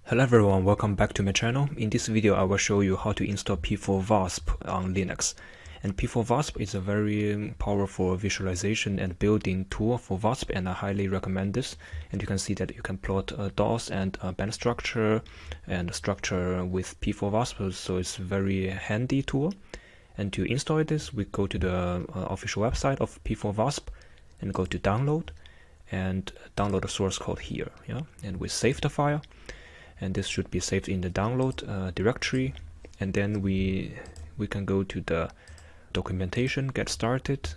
Hello everyone, welcome back to my channel. In this video I will show you how to install p4vasp on Linux. And p4vasp is a very powerful visualization and building tool for VASP, and I highly recommend this. And you can see that you can plot DOS and band structure and structure with p4vasp, so it's a very handy tool. And to install this, we go to the official website of p4vasp and go to download and download the source code here. And we save the file. And this should be saved in the download directory, and then we can go to the documentation, get started,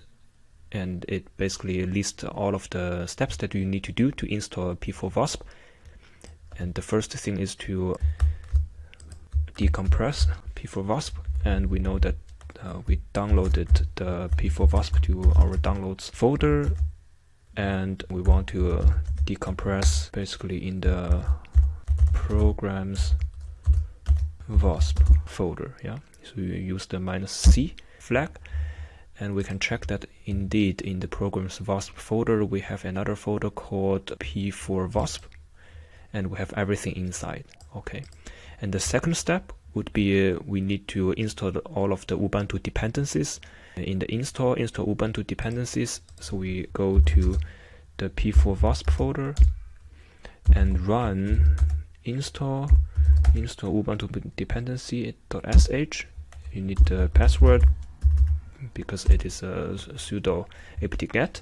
and it basically lists all of the steps that you need to do to install p4vasp. And the first thing is to decompress p4vasp, and we know that we downloaded the p4vasp to our downloads folder, and we want to decompress basically in the programs vasp folder. So you use the -c flag, and we can check that indeed in the programs vasp folder we have another folder called p4vasp, and we have everything inside. Okay, and the second step would be we need to install all of the Ubuntu dependencies. In the install Ubuntu dependencies, so we go to the p4vasp folder and run install Ubuntu dependency.sh. You need the password because it is a sudo apt-get.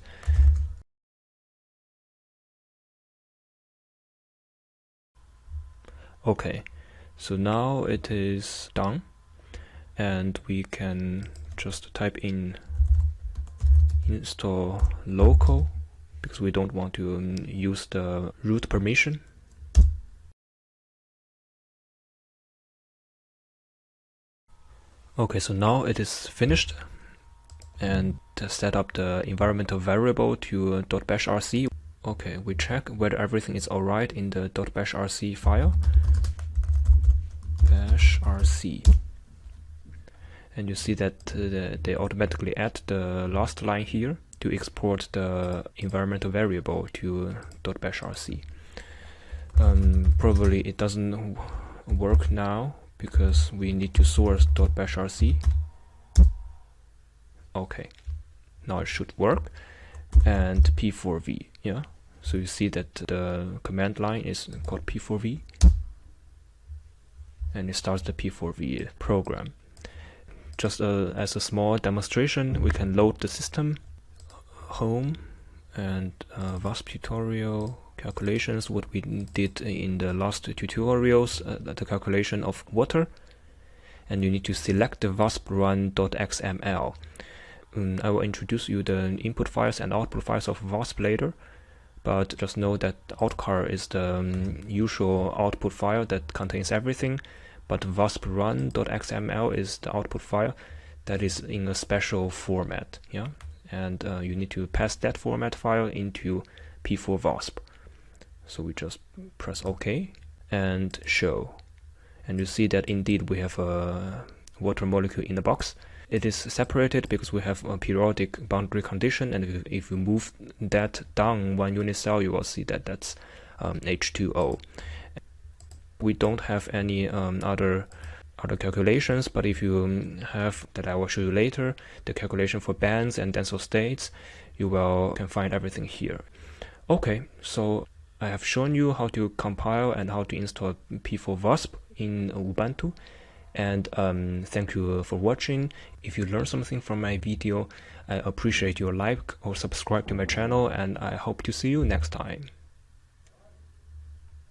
Okay, so now it is done, and we can just type in install local because we don't want to use the root permission. Okay, so now it is finished, and set up the environmental variable to .bashrc. Okay, we check whether everything is alright in the .bashrc file. bashrc. And you see that they automatically add the last line here to export the environmental variable to .bashrc. Probably it doesn't work now because we need to source .bashrc. Okay, now it should work. And p4v, so you see that the command line is called p4v, and it starts the p4v program. Just as a small demonstration, we can load the system, home, and VASP tutorial, calculations, what we did in the last tutorials, the calculation of water, and you need to select the vasp run.xml. I will introduce you the input files and output files of VASP later, but just know that outcar is the usual output file that contains everything, but vasp run.xml is the output file that is in a special format. And you need to pass that format file into p4vasp. So we just press OK and show, and you see that indeed we have a water molecule in the box. It is separated because we have a periodic boundary condition, and if you move that down 1 unit cell, you will see that that's H2O. We don't have any other calculations, but if you have, that I will show you later, the calculation for bands and tensile states, you can find everything here. Okay, so I have shown you how to compile and how to install p4vasp in Ubuntu, and thank you for watching. If you learned something from my video, I appreciate your like or subscribe to my channel, and I hope to see you next time.